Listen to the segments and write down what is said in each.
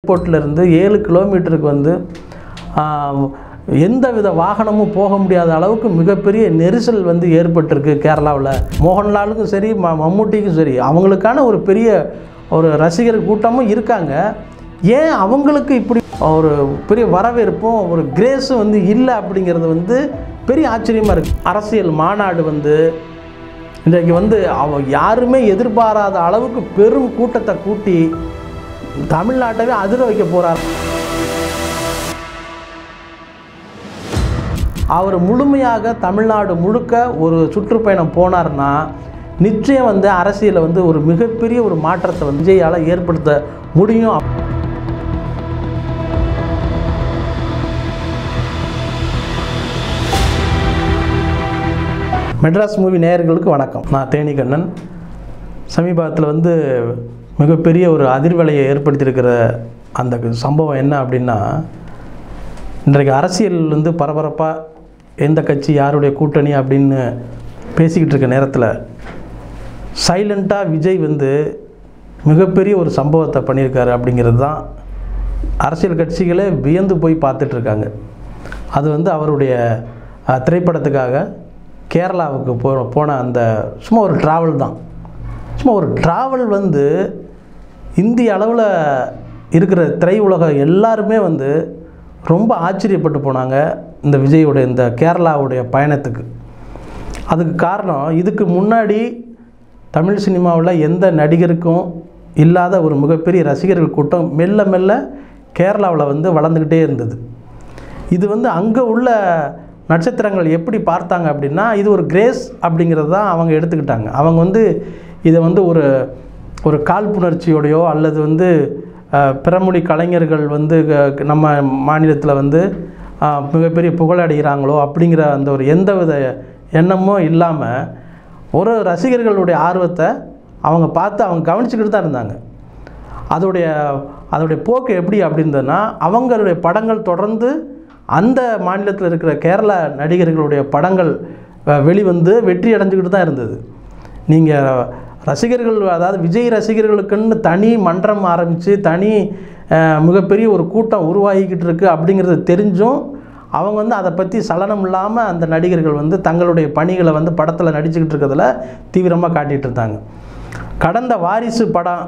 ஏர்போர்ட்லேருந்து 7 கிலோமீட்டருக்கு வந்து எந்தவித வாகனமும் போக முடியாத அளவுக்கு மிகப்பெரிய நெரிசல் வந்து ஏற்பட்டிருக்கு கேரளாவில். மோகன்லாலுக்கும் சரி மம்முட்டிக்கும் சரி அவங்களுக்கான ஒரு பெரிய ரசிகர் கூட்டமும் இருக்காங்க. ஏன் அவங்களுக்கு இப்படி ஒரு பெரிய வரவேற்பும் ஒரு கிரேஸும் வந்து இல்லை அப்படிங்கிறது வந்து பெரிய ஆச்சரியமாக இருக்குது. அரசியல் மாநாடு வந்து இன்றைக்கு வந்து யாருமே எதிர்பாராத அளவுக்கு பெரும் கூட்டத்தை கூட்டி தமிழ்நாட்டவே அதிர வைக்க போகிறார். அவர் முழுமையாக தமிழ்நாடு முழுக்க ஒரு சுற்றுப்பயணம் போனார்னா நிச்சயம் வந்து அரசியலில் வந்து ஒரு மிகப்பெரிய ஒரு மாற்றத்தை வந்து விஜயால் ஏற்படுத்த முடியும். மெட்ராஸ் மூவி நேயர்களுக்கு வணக்கம். நான் தேனிகண்ணன். சமீபத்தில் வந்து மிகப்பெரிய ஒரு அதிர்வலையை ஏற்படுத்தியிருக்கிற அந்த சம்பவம் என்ன அப்படின்னா, இன்றைக்கு அரசியல் வந்து பரபரப்பாக எந்த கட்சி யாருடைய கூட்டணி அப்படின்னு பேசிக்கிட்டு இருக்க நேரத்தில் சைலண்ட்டாக விஜய் வந்து மிகப்பெரிய ஒரு சம்பவத்தை பண்ணியிருக்காரு அப்படிங்கிறது தான் அரசியல் கட்சிகளே வியந்து போய் பார்த்துட்ருக்காங்க. அது வந்து அவருடைய திரைப்படத்துக்காக கேரளாவுக்கு போன அந்த சும்மா ஒரு ட்ராவல் தான். சும்மா ஒரு ட்ராவல் வந்து இந்திய அளவில் இருக்கிற திரையுலகம் எல்லாருமே வந்து ரொம்ப ஆச்சரியப்பட்டு போனாங்க இந்த விஜயோட இந்த கேரளாவுடைய பயணத்துக்கு. அதுக்கு காரணம், இதுக்கு முன்னாடி தமிழ் சினிமாவில் எந்த நடிகருக்கும் இல்லாத ஒரு மிகப்பெரிய ரசிகர்கள் கூட்டம் மெல்ல மெல்ல கேரளாவில் வந்து வளர்ந்துக்கிட்டே இருந்தது. இது வந்து அங்கே உள்ள நட்சத்திரங்கள் எப்படி பார்த்தாங்க அப்படின்னா, இது ஒரு கிரேஸ் அப்படிங்கிறது தான் அவங்க எடுத்துக்கிட்டாங்க. அவங்க வந்து இதை வந்து ஒரு காழ்ப்புணர்ச்சியோடையோ அல்லது வந்து பிறமொழி கலைஞர்கள் வந்து நம்ம மாநிலத்தில் வந்து மிகப்பெரிய புகழடைகிறாங்களோ அப்படிங்கிற அந்த ஒரு எந்தவித எண்ணமும் இல்லாமல் ஒரு ரசிகர்களுடைய ஆர்வத்தை அவங்க பார்த்து அவங்க கவனிச்சுக்கிட்டு தான் இருந்தாங்க. அதோடைய போக்கு எப்படி அப்படின்றதுனா, அவங்களுடைய படங்கள் தொடர்ந்து அந்த மாநிலத்தில் இருக்கிற கேரள நடிகர்களுடைய படங்கள் வெளிவந்து வெற்றி அடைஞ்சிக்கிட்டு தான் இருந்தது. நீங்கள் ரசிகர்கள், அதாவது விஜய் ரசிகர்களுக்குன்னு தனி மன்றம் ஆரம்பித்து தனி மிகப்பெரிய ஒரு கூட்டம் உருவாகிக்கிட்டு இருக்குது அப்படிங்கிறது தெரிஞ்சும் அவங்க வந்து அதை பற்றி சலனம் இல்லாமல் அந்த நடிகர்கள் வந்து தங்களுடைய பணிகளை வந்து படத்தில் நடிச்சுக்கிட்டு இருக்கிறதுல தீவிரமாக காட்டிகிட்டு இருந்தாங்க. கடந்த வாரிசு படம்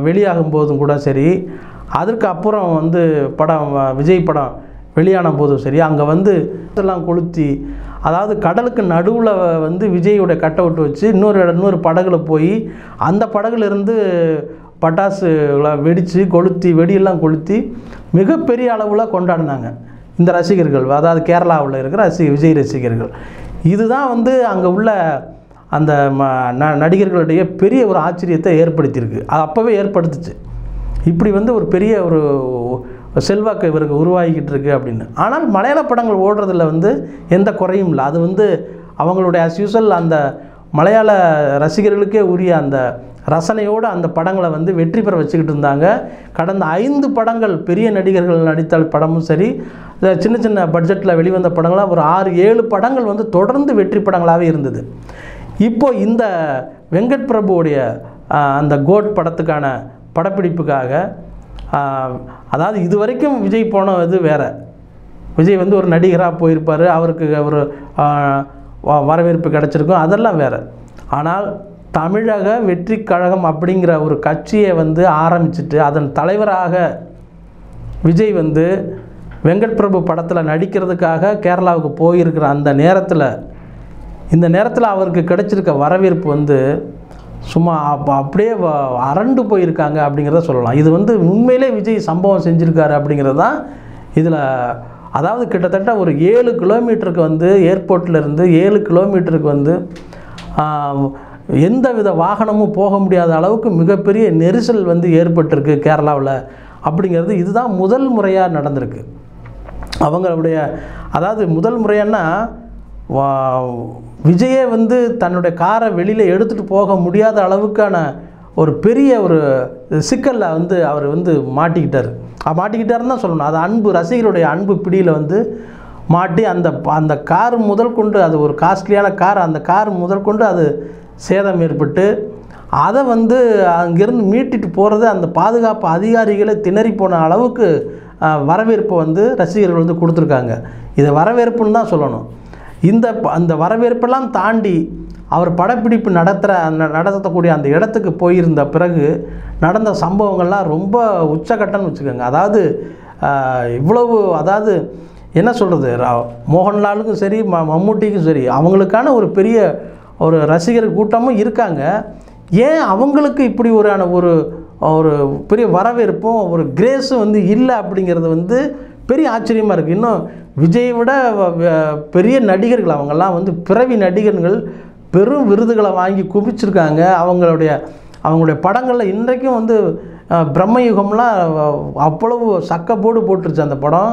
வெளியாகும் போதும் கூட சரி, அதற்கு அப்புறம் வந்து விஜய் படம் வெளியான போதும் சரி, அங்கே வந்து எல்லாம் கொளுத்தி, அதாவது கடலுக்கு நடுவில் வந்து விஜயோடைய கட் அவுட் வச்சு இன்னொரு படகுல போய் அந்த படகுலேருந்து பட்டாசுகளை வெடித்து கொளுத்தி வெடியெல்லாம் கொளுத்தி மிகப்பெரிய அளவில் கொண்டாடினாங்க இந்த ரசிகர்கள், அதாவது கேரளாவில் இருக்கிற விஜய் ரசிகர்கள். இதுதான் வந்து அங்கே உள்ள அந்த நடிகர்களுடைய பெரிய ஒரு ஆச்சரியத்தை ஏற்படுத்தியிருக்கு. அது அப்போவே ஏற்படுத்துச்சு. இப்படி வந்து ஒரு பெரிய ஒரு செல்வாக்கு இவருக்கு உருவாகிக்கிட்டு இருக்குது அப்படின்னு. ஆனால் மலையாள படங்கள் ஓடுறதில் வந்து எந்த குறையும் இல்லை. அது வந்து அவங்களுடைய ஆஸ் யூஸ்வல் அந்த மலையாள ரசிகர்களுக்கே உரிய அந்த ரசனையோடு அந்த படங்களை வந்து வெற்றி பெற வச்சுக்கிட்டு இருந்தாங்க. கடந்த 5 படங்கள் பெரிய நடிகர்கள் நடித்த படமும் சரி, சின்ன சின்ன பட்ஜெட்டில் வெளிவந்த படங்களாக ஒரு 6-7 படங்கள் வந்து தொடர்ந்து வெற்றி படங்களாகவே இருந்தது. இப்போது இந்த வெங்கட் பிரபுவுடைய அந்த கோட் படத்துக்கான படப்பிடிப்புக்காக, அதாவது இது வரைக்கும் விஜய் போன இது வேறு. விஜய் வந்து ஒரு நடிகராக போயிருப்பார், அவருக்கு ஒரு வரவேற்பு கிடச்சிருக்கும், அதெல்லாம் வேறு. ஆனால் தமிழக வெற்றி கழகம் அப்படிங்கிற ஒரு கட்சியை வந்து ஆரம்பிச்சுட்டு அதன் தலைவராக விஜய் வந்து வெங்கட் பிரபு படத்தில் நடிக்கிறதுக்காக கேரளாவுக்கு போயிருக்கிற இந்த நேரத்தில் அவருக்கு கிடைச்சிருக்க வரவேற்பு வந்து சும்மா அப்படியே அரண்டு போயிருக்காங்க அப்படிங்கிறத சொல்லலாம். இது வந்து உண்மையிலே விஜய் சம்பவம் செஞ்சுருக்காரு அப்படிங்கிறது தான் இதில். அதாவது கிட்டத்தட்ட ஒரு 7 கிலோமீட்டருக்கு வந்து ஏர்போர்ட்லேருந்து 7 கிலோமீட்டருக்கு வந்து எந்தவித வாகனமும் போக முடியாத அளவுக்கு மிகப்பெரிய நெரிசல் வந்து ஏற்பட்டிருக்கு கேரளாவில் அப்படிங்கிறது இதுதான் முதல் முறையாக நடந்திருக்கு. அவங்களுடைய, அதாவது முதல் முறையானா விஜயே வந்து தன்னுடைய காரை வெளியில் எடுத்துகிட்டு போக முடியாத அளவுக்கான ஒரு பெரிய ஒரு சிக்கலில் வந்து அவர் வந்து மாட்டிக்கிட்டாருன்னு தான் சொல்லணும். அது அன்பு, ரசிகருடைய அன்பு பிடியில் வந்து மாட்டி அந்த கார் முதல் கொண்டு, அது ஒரு காஸ்ட்லியான கார், அந்த கார் முதல் கொண்டு அது சேதம் ஏற்பட்டு அதை வந்து அங்கேருந்து மீட்டிட்டு போகிறது அந்த பாதுகாப்பு அதிகாரிகளை திணறி போன அளவுக்கு வரவேற்பை வந்து ரசிகர்கள் வந்து கொடுத்துருக்காங்க. இதை வரவேற்புன்னு தான் சொல்லணும். அந்த வரவேற்பெல்லாம் தாண்டி அவர் படப்பிடிப்பு நடத்தக்கூடிய அந்த இடத்துக்கு போயிருந்த பிறகு நடந்த சம்பவங்கள்லாம் ரொம்ப உச்சக்கட்டம்னு வச்சுக்கோங்க. அதாவது இவ்வளவு, அதாவது என்ன சொல்கிறது, மோகன்லாலுக்கும் சரி மம்முட்டிக்கும் சரி அவங்களுக்கான ஒரு பெரிய ஒரு ரசிகர் கூட்டமும் இருக்காங்க. ஏன் அவங்களுக்கு இப்படி ஒரு பெரிய வரவேற்பும் ஒரு கிரேஸும் வந்து இல்லை அப்படிங்கிறது வந்து பெரிய ஆச்சரியமாக இருக்குது. இன்னும் விஜயை விட பெரிய நடிகர்கள் அவங்கெல்லாம் வந்து பிறவி நடிகர்கள் பெரும் விருதுகளை வாங்கி குவிச்சிருக்காங்க. அவங்களுடைய படங்களில் இன்றைக்கும் வந்து பிரம்மயுகம்லாம் அவ்வளவு சக்கப்போடு போட்டுருச்சு அந்த படம்.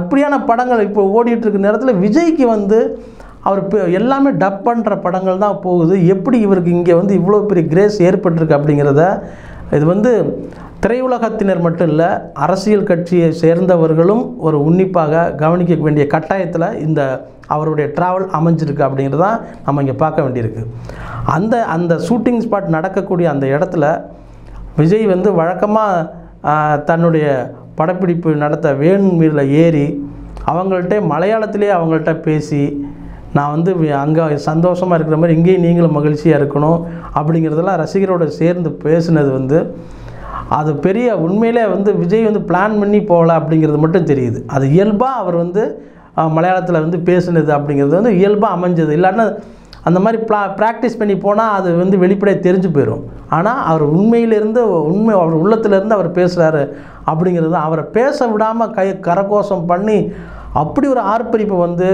இப்படியான படங்கள் இப்போ ஓடிட்டுருக்க நேரத்தில் விஜய்க்கு வந்து அவர் எல்லாமே டப் பண்ணுற படங்கள் தான் போகுது. எப்படி இவருக்கு இங்கே வந்து இவ்வளோ பெரிய கிரேஸ் ஏற்பட்டிருக்கு அப்படிங்கிறத இது வந்து திரையுலகத்தினர் மட்டும் இல்லை, அரசியல் கட்சியை சேர்ந்தவர்களும் ஒரு உன்னிப்பாக கவனிக்க வேண்டிய கட்டாயத்தில் இந்த அவருடைய ட்ராவல் அமைஞ்சிருக்கு அப்படிங்கிறது தான் நம்ம இங்கே பார்க்க வேண்டியிருக்கு. அந்த ஷூட்டிங் ஸ்பாட் நடக்கக்கூடிய அந்த இடத்துல விஜய் வந்து வழக்கமாக தன்னுடைய படப்பிடிப்பு நடத்த வேன்மீரில் ஏறி அவங்கள்ட்ட மலையாளத்திலே அவங்கள்ட்ட பேசி, நான் வந்து அங்கே சந்தோஷமாக இருக்கிற மாதிரி இங்கேயும் நீங்களும் மகிழ்ச்சியாக இருக்கணும் அப்படிங்கிறதெல்லாம் ரசிகரோடு சேர்ந்து பேசுனது வந்து அது பெரிய உண்மையிலே வந்து விஜய் வந்து பிளான் பண்ணி போகல அப்படிங்கிறது மட்டும் தெரியுது. அது இயல்பாக அவர் வந்து மலையாளத்தில் வந்து பேசுனது அப்படிங்கிறது வந்து இயல்பாக அமைஞ்சது. இல்லைன்னா அந்த மாதிரி ப்ராக்டிஸ் பண்ணி போனால் அது வந்து வெளிப்படையாக தெரிஞ்சு போயிடும். ஆனால் அவர் அவர் உள்ளத்திலேருந்து அவர் பேசுகிறாரு அப்படிங்கிறது, அவரை பேச விடாமல் கரகோஷம் பண்ணி அப்படி ஒரு ஆர்ப்பரிப்பை வந்து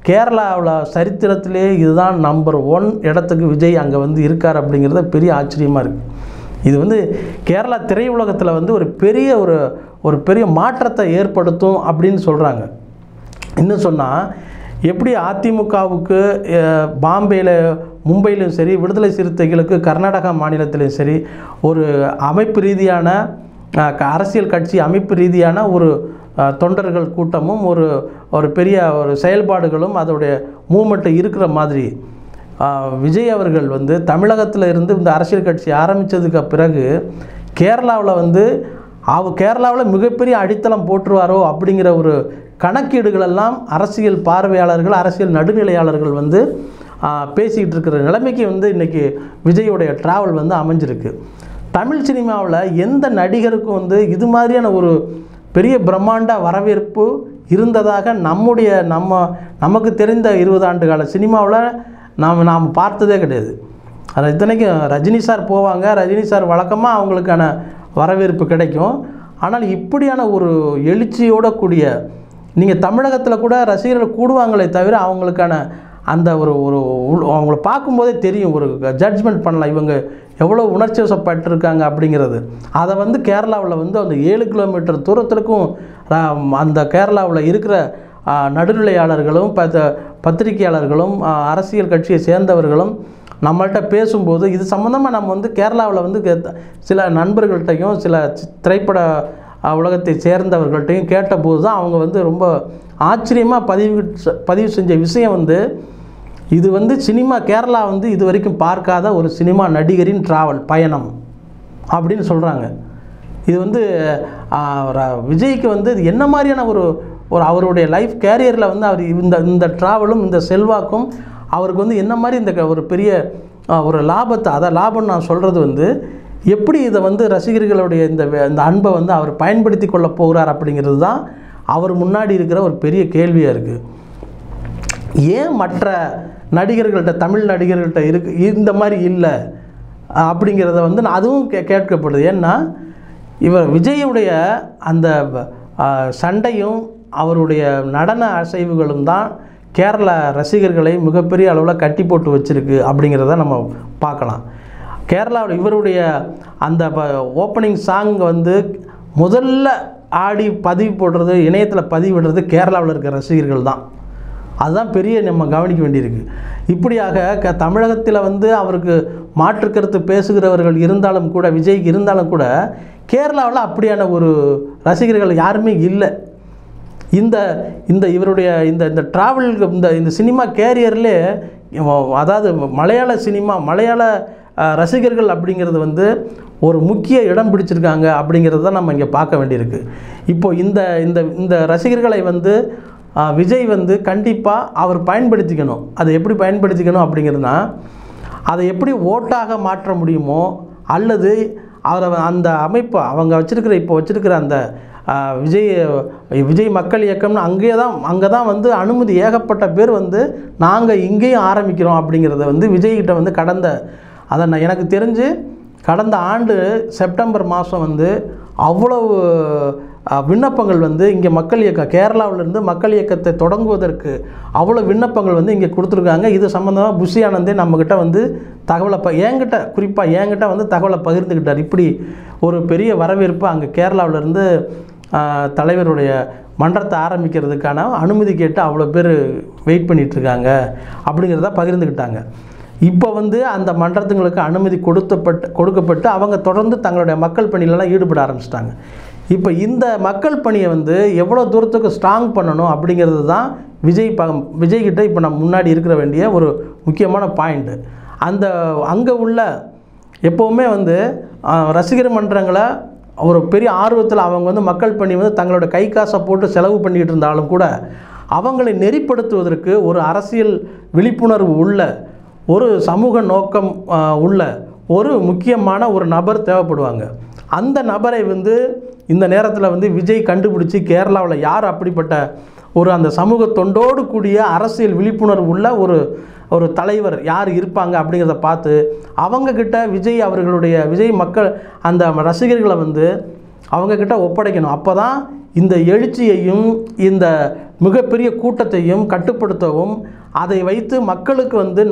கேரளாவில் சரித்திரத்திலே இதுதான் நம்பர் 1 இடத்துக்கு விஜய் அங்கே வந்து இருக்கார் அப்படிங்கிறது பெரிய ஆச்சரியமாக இருக்குது. இது வந்து கேரளா திரையுலகத்தில் வந்து ஒரு பெரிய மாற்றத்தை ஏற்படுத்தும் அப்படின்னு சொல்கிறாங்க. இன்னும் சொன்னால் எப்படி அதிமுகவுக்கு பாம்பேயில் மும்பையிலும் சரி, விடுதலை சிறுத்தைகளுக்கு கர்நாடகா மாநிலத்திலும் சரி ஒரு அமைப்பு ரீதியான அரசியல் கட்சி அமைப்பு ரீதியான ஒரு தொண்டர்கள் கூட்டமும் ஒரு பெரிய ஒரு செயல்பாடுகளும் அதோடைய மூமெண்ட்டு இருக்கிற மாதிரி விஜய் அவர்கள் வந்து தமிழகத்தில் இருந்து இந்த அரசியல் கட்சி ஆரம்பித்ததுக்கு பிறகு கேரளாவில் வந்து கேரளாவில் மிகப்பெரிய அடித்தளம் போட்டுருவாரோ அப்படிங்கிற ஒரு கணக்கீடுகளெல்லாம் அரசியல் பார்வையாளர்கள், அரசியல் நடுநிலையாளர்கள் வந்து பேசிக்கிட்டு இருக்கிற நிலைமைக்கு வந்து இன்றைக்கி விஜயோடைய ட்ராவல் வந்து அமைஞ்சிருக்கு. தமிழ் சினிமாவில் எந்த நடிகருக்கும் வந்து இது மாதிரியான ஒரு பெரிய பிரம்மாண்ட வரவேற்பு இருந்ததாக நமக்கு தெரிந்த 20 ஆண்டு கால சினிமாவில் நாம் பார்த்ததே கிடையாது. அது இத்தனைக்கும் ரஜினி சார் போவாங்க, ரஜினி சார் வழக்கமாக அவங்களுக்கான வரவேற்பு கிடைக்கும். ஆனால் இப்படியான ஒரு எழுச்சியோட கூடிய, நீங்கள் தமிழகத்தில் கூட ரசிகர்கள் கூடுவாங்களே தவிர அவங்களுக்கான அந்த அவங்கள பார்க்கும்போதே தெரியும், ஒரு ஜட்ஜ்மெண்ட் பண்ணலாம் இவங்க எவ்வளோ உணர்ச்சி வசப்பட்டிருக்காங்க அப்படிங்கிறது. அதை வந்து கேரளாவில் வந்து அந்த 7 கிலோமீட்டர் தூரத்திற்கும் அந்த கேரளாவில் இருக்கிற நடுநிலையாளர்களும் பத்திரிகையாளர்களும் அரசியல் கட்சியை சேர்ந்தவர்களும் நம்மள்கிட்ட பேசும்போது இது சம்மந்தமாக நம்ம வந்து கேரளாவில் வந்து சில நண்பர்கள்ட்டையும் சில திரைப்பட உலகத்தை சேர்ந்தவர்கள்ட்டையும் கேட்டபோது தான் அவங்க வந்து ரொம்ப ஆச்சரியமாக பதிவு செஞ்ச விஷயம் வந்து, இது வந்து கேரளா வந்து இது வரைக்கும் பார்க்காத ஒரு சினிமா நடிகரின் ட்ராவல் பயணம் அப்படின்னு சொல்கிறாங்க. இது வந்து விஜய்க்கு வந்து இது என்ன மாதிரியான ஒரு அவருடைய லைஃப் கேரியரில் வந்து அவர் இந்த ட்ராவலும் இந்த செல்வாக்கும் அவருக்கு வந்து என்ன மாதிரி இந்த ஒரு பெரிய ஒரு லாபத்தை, லாபம்னு நான் சொல்கிறது வந்து எப்படி இதை வந்து ரசிகர்களுடைய இந்த அன்பை வந்து அவர் பயன்படுத்தி கொள்ள போகிறார் அப்படிங்கிறது தான் அவர் முன்னாடி இருக்கிற ஒரு பெரிய கேள்வியாக இருக்குது. ஏன் மற்ற நடிகர்கள்ட்ட, தமிழ் நடிகர்கள்ட்ட இந்த மாதிரி இல்லை அப்படிங்கிறத வந்து அதுவும் கேட்கப்படுது. ஏன்னா இவர் விஜயுடைய அந்த சண்டையும் அவருடைய நடன அசைவுகளும் தான் கேரள ரசிகர்களை மிகப்பெரிய அளவில் கட்டி போட்டு வச்சுருக்கு அப்படிங்கிறத நம்ம பார்க்கலாம். கேரளாவில் இவருடைய அந்த ஓப்பனிங் சாங் வந்து முதல்ல ஆடி பதிவு போடுறது, இணையத்தில் பதிவிடுறது கேரளாவில் இருக்கிற ரசிகர்கள் தான். அதுதான் பெரிய நம்ம கவனிக்க வேண்டியிருக்கு. இப்படியாக தமிழகத்தில் வந்து அவருக்கு மாற்று கருத்து பேசுகிறவர்கள் இருந்தாலும் கூட, விஜய்க்கு இருந்தாலும் கூட, கேரளாவில் அப்படியான ஒரு ரசிகர்கள் யாருமே இல்லை. இவருடைய இந்த ட்ராவல் இந்த சினிமா கேரியர்லே, அதாவது மலையாள சினிமா, மலையாள ரசிகர்கள் அப்படிங்கிறது வந்து ஒரு முக்கிய இடம் பிடிச்சிருக்காங்க அப்படிங்கிறது தான் நம்ம இங்கே பார்க்க வேண்டியிருக்கு. இப்போது இந்த இந்த இந்த ரசிகர்களை வந்து விஜய் வந்து கண்டிப்பாக அவர் பயன்படுத்திக்கணும். அதை எப்படி பயன்படுத்திக்கணும் அப்படிங்கிறதுனா, அதை எப்படி ஓட்டாக மாற்ற முடியுமோ, அல்லது அவரை அந்த அமைப்பு அவங்க வச்சுருக்கிற அந்த விஜய் மக்கள் இயக்கம்னு அங்கே தான் வந்து அனுமதி ஏகப்பட்ட பேர் வந்து நாங்கள் இங்கேயும் ஆரம்பிக்கிறோம் அப்படிங்கிறத வந்து விஜய்கிட்ட வந்து எனக்கு தெரிஞ்சு கடந்த ஆண்டு செப்டம்பர் மாதம் வந்து அவ்வளவு விண்ணப்பங்கள் வந்து இங்கே மக்கள் இயக்கம் கேரளாவிலேருந்து மக்கள் இயக்கத்தை தொடங்குவதற்கு அவ்வளோ விண்ணப்பங்கள் வந்து இங்கே கொடுத்துருக்காங்க. இது சம்மந்தமாக புஷி ஆனந்தே நம்மக்கிட்ட வந்து குறிப்பாக என்கிட்ட வந்து தகவலை பகிர்ந்துக்கிட்டார். இப்படி ஒரு பெரிய வரவேற்பு அங்கே கேரளாவிலேருந்து தலைவருடைய மன்றத்தை ஆரம்பிக்கிறதுக்கான அனுமதி கேட்டு அவ்வளோ பேர் வெயிட் பண்ணிகிட்ருக்காங்க அப்படிங்கிறத பகிர்ந்துக்கிட்டாங்க. இப்போ வந்து அந்த மன்றத்துங்களுக்கு அனுமதி கொடுக்கப்பட்டு அவங்க தொடர்ந்து தங்களுடைய மக்கள் பணியிலலாம் ஈடுபட ஆரம்பிச்சிட்டாங்க. இப்போ இந்த மக்கள் பணியை வந்து எவ்வளோ தூரத்துக்கு ஸ்ட்ராங் பண்ணணும் அப்படிங்கிறது தான் விஜய்கிட்ட இப்போ நம்ம முன்னாடி இருக்கிற வேண்டிய ஒரு முக்கியமான பாயிண்ட்டு. அங்கே உள்ள எப்போவுமே வந்து ரசிகர் மன்றங்களை ஒரு பெரிய ஆர்வத்தில் அவங்க வந்து மக்கள் பணி வந்து தங்களோட கை காசை போட்டு செலவு பண்ணிக்கிட்டு இருந்தாலும் கூட அவங்களை நெறிப்படுத்துவதற்கு ஒரு அரசியல் விழிப்புணர்வு உள்ள ஒரு சமூக நோக்கம் உள்ள ஒரு முக்கியமான ஒரு நபர் தேவைப்படுவாங்க. அந்த நபரை வந்து இந்த நேரத்தில் வந்து விஜய் கண்டுபிடிச்சி கேரளாவில் யார் அப்படிப்பட்ட அந்த சமூக தொண்டோடு கூடிய அரசியல் விழிப்புணர்வு உள்ள ஒரு தலைவர் யார் இருப்பாங்க அப்படிங்கிறத பார்த்து அவங்கக்கிட்ட விஜய் மக்கள் அந்த ரசிகர்களை வந்து அவங்கக்கிட்ட ஒப்படைக்கணும். அப்போ தான் இந்த எழுச்சியையும் இந்த மிகப்பெரிய கூட்டத்தையும் கட்டுப்படுத்தவும் அதை வைத்து மக்களுக்கு வந்து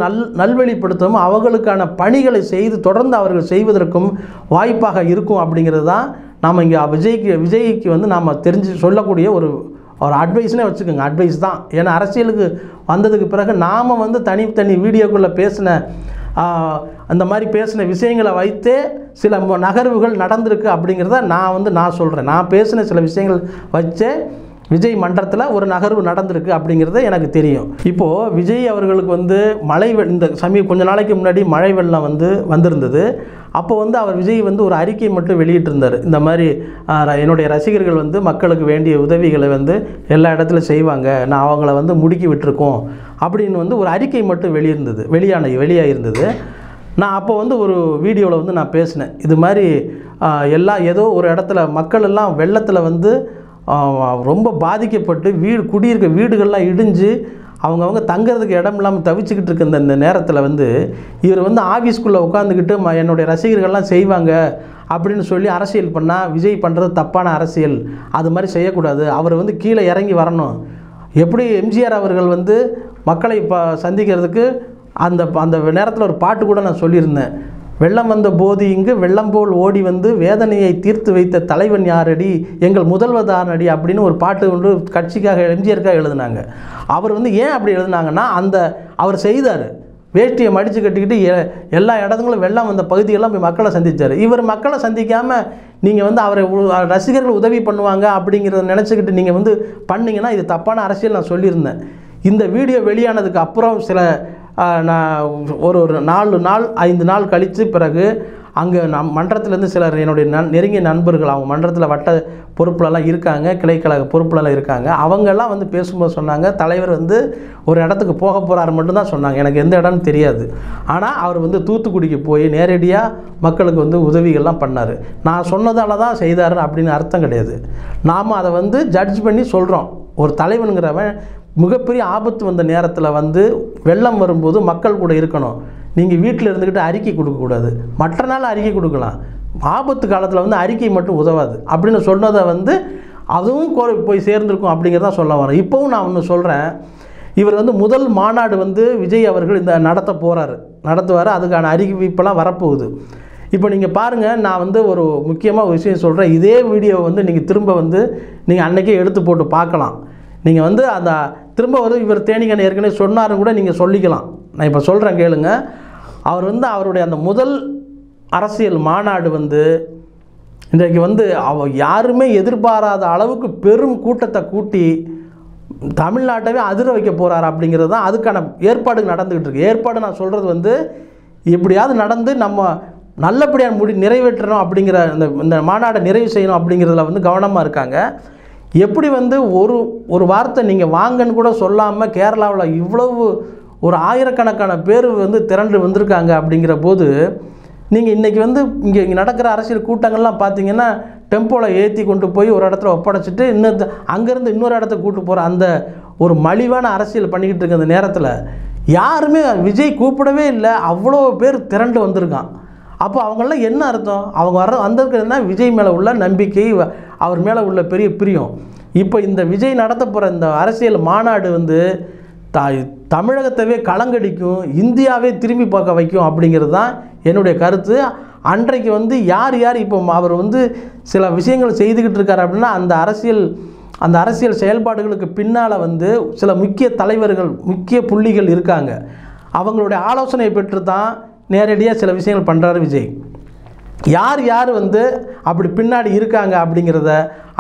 நல்வழிப்படுத்தவும் அவர்களுக்கான பணிகளை தொடர்ந்து அவர்கள் செய்வதற்கும் வாய்ப்பாக இருக்கும் அப்படிங்கிறது தான் நாம் இங்கே விஜய்க்கு வந்து நாம் சொல்லக்கூடிய ஒரு அட்வைஸ்னே வச்சுக்கோங்க. அட்வைஸ் தான். ஏன்னா அரசியலுக்கு வந்ததுக்கு பிறகு நாம் வந்து தனி வீடியோக்குள்ளே அந்த மாதிரி பேசின விஷயங்களை வைத்தே சில நகர்வுகள் நடந்திருக்கு அப்படிங்கிறத நான் சொல்கிறேன். நான் பேசின சில விஷயங்கள் வச்சே விஜய் மன்றத்தில் ஒரு நகர்வு நடந்திருக்கு அப்படிங்கிறது எனக்கு தெரியும். இப்போது விஜய் அவர்களுக்கு வந்து கொஞ்ச நாளைக்கு முன்னாடி மழை வெள்ளம் வந்திருந்தது. அப்போ வந்து விஜய் வந்து ஒரு அறிக்கை மட்டும் வெளியிட்டிருந்தார். இந்த மாதிரி என்னுடைய ரசிகர்கள் வந்து மக்களுக்கு வேண்டிய உதவிகளை வந்து எல்லா இடத்துலையும் செய்வாங்க, நான் அவங்கள வந்து முடுக்கி விட்டுருக்கோம் அப்படின்னு வந்து ஒரு அறிக்கை மட்டும் வெளியாகிருந்தது. நான் அப்போ வந்து ஒரு வீடியோவில் வந்து நான் பேசினேன். இது மாதிரி ஏதோ ஒரு இடத்துல மக்கள் எல்லாம் வெள்ளத்தில் வந்து ரொம்ப பாதிக்கப்பட்டு குடியிருக்க வீடுகள்லாம் இடிஞ்சு அவங்கவுங்க தங்கிறதுக்கு இடம் இல்லாமல் தவிச்சுக்கிட்டு இருக்க இந்த நேரத்தில் வந்து இவர் வந்து ஆஃபீஸ்க்குள்ளே உட்காந்துக்கிட்டு என்னுடைய ரசிகர்கள்லாம் செய்வாங்க அப்படின்னு சொல்லி அரசியல் பண்ணால் விஜய் பண்ணுறது தப்பான அரசியல். அது மாதிரி செய்யக்கூடாது. அவர் வந்து கீழே இறங்கி வரணும். எப்படி எம்ஜிஆர் அவர்கள் வந்து மக்களை சந்திக்கிறதுக்கு அந்த நேரத்தில் ஒரு பாட்டு கூட நான் சொல்லியிருந்தேன். வெள்ளம் வந்த போது இங்கு வெள்ளம் போல் ஓடி வந்து வேதனையை தீர்த்து வைத்த தலைவன் யாரடி எங்கள் முதல்வர் தானடி அப்படின்னு ஒரு பாட்டு ஒன்று கட்சிக்காக எம்ஜிஆருக்காக எழுதினாங்க. அவர் வந்து ஏன் அப்படி எழுதினாங்கன்னா அவர் செய்தார். வேஷ்டியை மடித்து கட்டிக்கிட்டு எல்லா இடத்துங்களும் வெள்ளம் வந்த பகுதியெல்லாம் போய் மக்களை சந்தித்தார். இவர் மக்களை சந்திக்காமல் நீங்கள் வந்து அவரை ரசிகர்கள் உதவி பண்ணுவாங்க அப்படிங்கிறத நினச்சிக்கிட்டு நீங்கள் வந்து பண்ணிங்கன்னா இது தப்பான அரசியல் நான் சொல்லியிருந்தேன். இந்த வீடியோ வெளியானதுக்கு அப்புறம் நான் ஒரு 5 நாள் கழித்து பிறகு அங்கே மன்றத்திலேருந்து சிலர் என்னுடைய நெருங்கிய நண்பர்கள் அவங்க மன்றத்தில் வட்ட பொறுப்புலலாம் இருக்காங்க, கிளைக்கழக பொறுப்புலலாம் இருக்காங்க. அவங்கெல்லாம் வந்து பேசும்போது சொன்னாங்க, தலைவர் வந்து ஒரு இடத்துக்கு போக போகிறாரு மட்டும்தான் சொன்னாங்க. எனக்கு எந்த இடம்னு தெரியாது. ஆனால் அவர் வந்து தூத்துக்குடிக்கு போய் நேரடியாக மக்களுக்கு வந்து உதவிகள்லாம் பண்ணார். நான் சொன்னதால தான் செய்தார் அப்படின்னு அர்த்தம் கிடையாது. நாம் அதை வந்து ஜட்ஜ் பண்ணி சொல்கிறோம். ஒரு தலைவனுங்கிறவன் மிகப்பெரிய ஆபத்து வந்த நேரத்தில் வந்து வெள்ளம் வரும்போது மக்கள் கூட இருக்கணும். நீங்கள் வீட்டில் இருந்துக்கிட்டு அறிக்கை கொடுக்கக்கூடாது. மற்ற நாள் அறிக்கை கொடுக்கலாம், ஆபத்து காலத்தில் வந்து அறிக்கை மட்டும் உதவாது அப்படின்னு சொன்னதை வந்து அதுவும் போய் சேர்ந்துருக்கும் அப்படிங்கிறத சொல்ல வரேன். இப்போவும் நான் ஒன்று சொல்கிறேன். இவர் வந்து முதல் மாநாடு வந்து விஜய் அவர்கள் இந்த நடத்துவார். அதுக்கான அறிவிப்பெல்லாம் வரப்போகுது. இப்போ நீங்கள் பாருங்கள், நான் வந்து ஒரு முக்கியமாக ஒரு விஷயம் சொல்கிறேன். இதே வீடியோவை வந்து நீங்கள் திரும்ப வந்து நீங்கள் அன்றைக்கே எடுத்து போட்டு பார்க்கலாம். நீங்கள் வந்து திரும்ப வந்து இவர் தேனிகன் ஏற்கனவே சொன்னாரும் கூட நீங்கள் சொல்லிக்கலாம். நான் இப்போ சொல்கிறேன் கேளுங்க. அவர் வந்து அவருடைய அந்த முதல் அரசியல் மாநாடு வந்து இன்றைக்கு வந்து யாருமே எதிர்பாராத அளவுக்கு பெரும் கூட்டத்தை கூட்டி தமிழ்நாட்டவே அதிர வைக்க போகிறார் அப்படிங்கிறது தான் அதுக்கான ஏற்பாடு நடந்துக்கிட்டு இருக்கு. ஏற்பாடு நான் சொல்கிறது வந்து எப்படியாவது நடந்து நம்ம நல்லபடியாக நிறைவேற்றணும் அப்படிங்கிற இந்த மாநாடை நிறைவு செய்யணும் அப்படிங்கிறதுல வந்து கவனமாக இருக்காங்க. எப்படி வந்து ஒரு வார்த்தை நீங்கள் வாங்கன்னு கூட சொல்லாமல் கேரளாவில் இவ்வளவு ஒரு ஆயிரக்கணக்கான பேர் வந்து திரண்டு வந்திருக்காங்க அப்படிங்கிற போது நீங்கள் இன்றைக்கி வந்து இங்கே நடக்கிற அரசியல் கூட்டங்கள்லாம் பார்த்தீங்கன்னா டெம்போவில் ஏற்றி கொண்டு போய் ஒரு இடத்துல ஒப்படைச்சிட்டு அங்கேருந்து இன்னொரு இடத்த கூப்பிட்டு போகிற அந்த ஒரு மலிவான அரசியல் பண்ணிக்கிட்டு இருக்க அந்த நேரத்தில் யாருமே விஜய் கூப்பிடவே இல்லை, அவ்வளோ பேர் திரண்டு வந்திருக்கான். அப்போ அவங்களாம் என்ன அர்த்தம்? அவங்க வந்திருக்கிறதுனா விஜய் மேலே உள்ள நம்பிக்கை, அவர் மேலே உள்ள பெரிய பிரியம். இப்போ இந்த விஜய் நடத்த போகிற இந்த அரசியல் மாநாடு வந்து தமிழகத்தவே கலங்கடிக்கும், இந்தியாவே திரும்பி பார்க்க வைக்கும் அப்படிங்கிறது தான் என்னுடைய கருத்து. அன்றைக்கு வந்து யார் இப்போ அவர் வந்து சில விஷயங்கள் செய்துக்கிட்டு இருக்கார் அப்படின்னா அந்த அரசியல் செயல்பாடுகளுக்கு பின்னால் வந்து சில முக்கிய தலைவர்கள், முக்கிய புள்ளிகள் இருக்காங்க. அவங்களுடைய ஆலோசனை பெற்று தான் நேரடியாக சில விஷயங்கள் பண்ணுறாரு விஜய். யார் வந்து அப்படி பின்னாடி இருக்காங்க அப்படிங்கிறத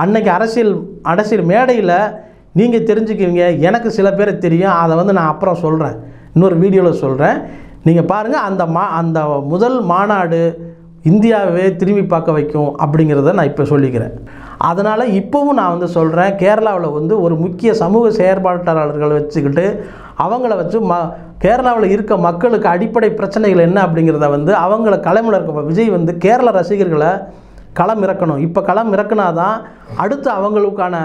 அன்னைக்கு அரசியல் மேடையில் நீங்கள் தெரிஞ்சுக்குவீங்க. எனக்கு சில பேரை தெரியும், அதை வந்து நான் அப்புறம் சொல்கிறேன், இன்னொரு வீடியோவில் சொல்கிறேன். நீங்கள் பாருங்கள், அந்த முதல் மாநாடு இந்தியாவே திரும்பி பார்க்க வைக்கும் அப்படிங்கிறத நான் இப்போ சொல்லிக்கிறேன். அதனால் இப்போவும் நான் வந்து சொல்கிறேன், கேரளாவில் வந்து ஒரு முக்கிய சமூக செயற்பாட்டாளர்களை வச்சுக்கிட்டு அவங்கள வச்சு கேரளாவில் இருக்க மக்களுக்கு அடிப்படை பிரச்சனைகள் என்ன அப்படிங்கிறத வந்து அவங்கள களமிறக்க விஜய் வந்து கேரள ரசிகர்களை களம் இறக்கணும். இப்போ களம் இறக்குனாதான் அடுத்து அவங்களுக்கான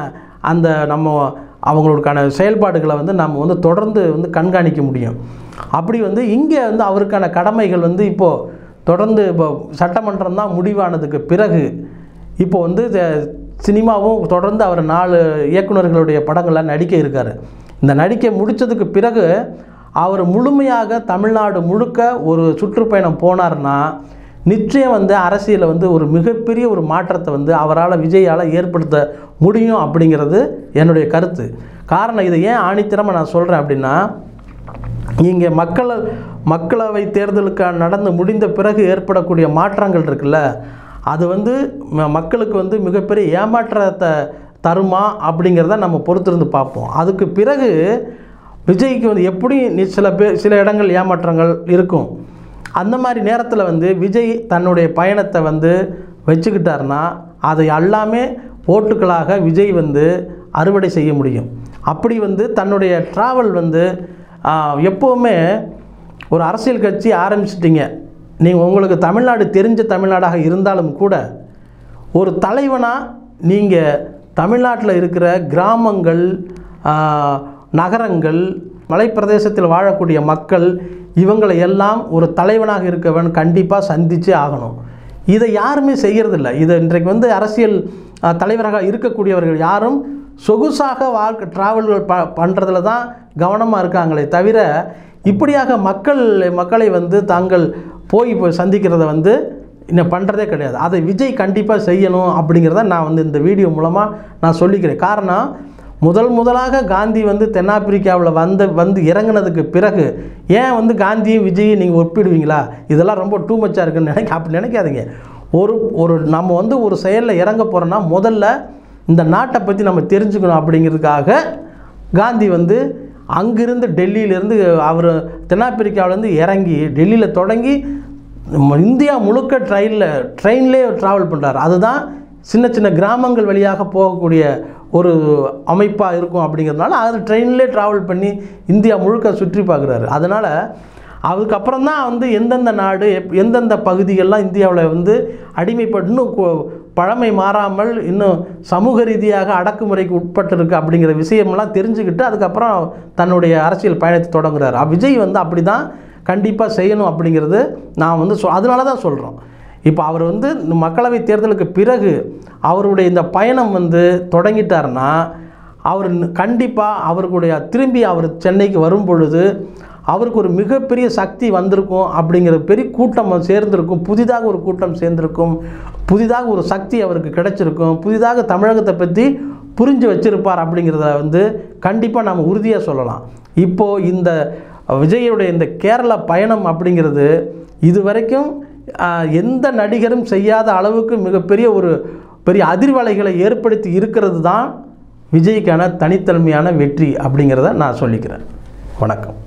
அவங்களுக்கான செயல்பாடுகளை வந்து நம்ம வந்து தொடர்ந்து வந்து கண்காணிக்க முடியும். அப்படி வந்து இங்கே வந்து அவருக்கான கடமைகள் வந்து இப்போது தொடர்ந்து சட்டமன்றம் தான் முடிவானதுக்கு பிறகு இப்போ வந்து சினிமாவும் தொடர்ந்து அவர் 4 இயக்குநர்களுடைய படங்கள்லாம் நடிக்க இருக்கார். இந்த நடிக்க முடித்ததுக்கு பிறகு அவர் முழுமையாக தமிழ்நாடு முழுக்க ஒரு சுற்றுப்பயணம் போனார்னா நிச்சயம் வந்து அரசியலில் வந்து ஒரு மிகப்பெரிய ஒரு மாற்றத்தை வந்து விஜயால் ஏற்படுத்த முடியும் அப்படிங்கிறது என்னுடைய கருத்து. காரணம், இதை ஏன் ஆணித்தரமாக நான் சொல்கிறேன் அப்படின்னா, இங்கே மக்களவை தேர்தலுக்கு நடந்து முடிந்த பிறகு ஏற்படக்கூடிய மாற்றங்கள் இருக்குல்ல, அது வந்து மக்களுக்கு வந்து மிகப்பெரிய ஏமாற்றத்தை தருமா அப்படிங்கிறத நம்ம பொறுத்திருந்து பார்ப்போம். அதுக்கு பிறகு விஜய்க்கு வந்து எப்படி சில இடங்கள் ஏமாற்றங்கள் இருக்கும். அந்த மாதிரி நேரத்தில் வந்து விஜய் தன்னுடைய பயணத்தை வந்து வச்சுக்கிட்டார்னா அதை எல்லாமே ஓட்டுக்களாக விஜய் வந்து அறுவடை செய்ய முடியும். அப்படி வந்து தன்னுடைய ட்ராவல் வந்து எப்போவுமே ஒரு அரசியல் கட்சி ஆரம்பிச்சிட்டிங்க, நீங்கள் உங்களுக்கு தமிழ்நாடு தெரிஞ்ச தமிழ்நாடாக இருந்தாலும் கூட ஒரு தலைவனாக நீங்கள் தமிழ்நாட்டில் இருக்கிற கிராமங்கள், நகரங்கள், மலைப்பிரதேசத்தில் வாழக்கூடிய மக்கள், இவங்களை எல்லாம் ஒரு தலைவனாக இருக்கவன் கண்டிப்பாக சந்தித்தே ஆகணும். இதை யாருமே செய்கிறதில்ல. இதை இன்றைக்கு வந்து அரசியல் தலைவராக இருக்கக்கூடியவர்கள் யாரும் சொகுசாக ட்ராவல்கள் பண்ணுறதுல தான் கவனமாக இருக்காங்களே தவிர, இப்படியாக மக்களை வந்து தாங்கள் போய் சந்திக்கிறத வந்து இன்னும் பண்ணுறதே கிடையாது. அதை விஜய் கண்டிப்பாக செய்யணும் அப்படிங்கிறத நான் வந்து இந்த வீடியோ மூலமாக நான் சொல்லிக்கிறேன். காரணம், முதலாக காந்தி வந்து தென்னாப்பிரிக்காவில் வந்து இறங்கினதுக்கு பிறகு ஏன் வந்து காந்தியும் விஜயும் நீங்கள் ஒப்பிடுவீங்களா? இதெல்லாம் ரொம்ப டூ மச்சாக இருக்குன்னு அப்படி நினைக்காதீங்க. நம்ம வந்து ஒரு செயலில் இறங்க போகிறோன்னா முதல்ல இந்த நாட்டை பற்றி நம்ம தெரிஞ்சுக்கணும் அப்படிங்கிறதுக்காக காந்தி வந்து அங்கிருந்து டெல்லியிலேருந்து அவர் தென்னாப்பிரிக்காவிலேருந்து இறங்கி டெல்லியில் தொடங்கி இந்தியா முழுக்க ட்ரெயின்லேயே ட்ராவல் பண்ணுறாரு. அதுதான் சின்ன கிராமங்கள் வழியாக போகக்கூடிய ஒரு அமைப்பாக இருக்கும் அப்படிங்கிறதுனால அது ட்ரெயின்லேயே ட்ராவல் பண்ணி இந்தியா முழுக்க சுற்றி பார்க்குறாரு. அதனால் அதுக்கப்புறம் தான் வந்து எந்தெந்த நாடு எந்தெந்த பகுதிகள்லாம் இந்தியாவில் வந்து அடிமைப்பட்டு இன்னும் பழமை மாறாமல் இன்னும் சமூக ரீதியாக அடக்குமுறைக்கு உட்பட்டிருக்கு அப்படிங்கிற விஷயமெல்லாம் தெரிஞ்சுக்கிட்டு அதுக்கப்புறம் தன்னுடைய அரசியல் பயணத்தை தொடங்குறாரு. விஜய் வந்து அப்படி தான் கண்டிப்பாக செய்யணும் அப்படிங்கிறது நான் வந்து அதனால தான் சொல்கிறோம். இப்போ அவர் வந்து மக்களவை தேர்தலுக்கு பிறகு அவருடைய இந்த பயணம் வந்து தொடங்கிட்டார்னா அவர் கண்டிப்பாக அவர்களுடைய திரும்பி அவர் சென்னைக்கு வரும் பொழுது அவருக்கு ஒரு மிகப்பெரிய சக்தி வந்திருக்கும் அப்படிங்கிற பெரிய கூட்டம் சேர்ந்திருக்கும், புதிதாக ஒரு கூட்டம் சேர்ந்திருக்கும், புதிதாக ஒரு சக்தி அவருக்கு கிடைச்சிருக்கும், புதிதாக தமிழகத்தை பற்றி புரிஞ்சு வச்சிருப்பார் அப்படிங்கிறத வந்து கண்டிப்பாக நாம் உறுதியாக சொல்லலாம். இப்போது இந்த விஜயுடைய இந்த கேரள பயணம் அப்படிங்கிறது இதுவரைக்கும் எந்த நடிகரும் செய்யாத அளவுக்கு மிகப்பெரிய அதிர்வலைகளை ஏற்படுத்தி இருக்கிறது தான் விஜய்க்கான தனித்தன்மையான வெற்றி அப்படிங்கிறத நான் சொல்லிக்கிறேன். வணக்கம்.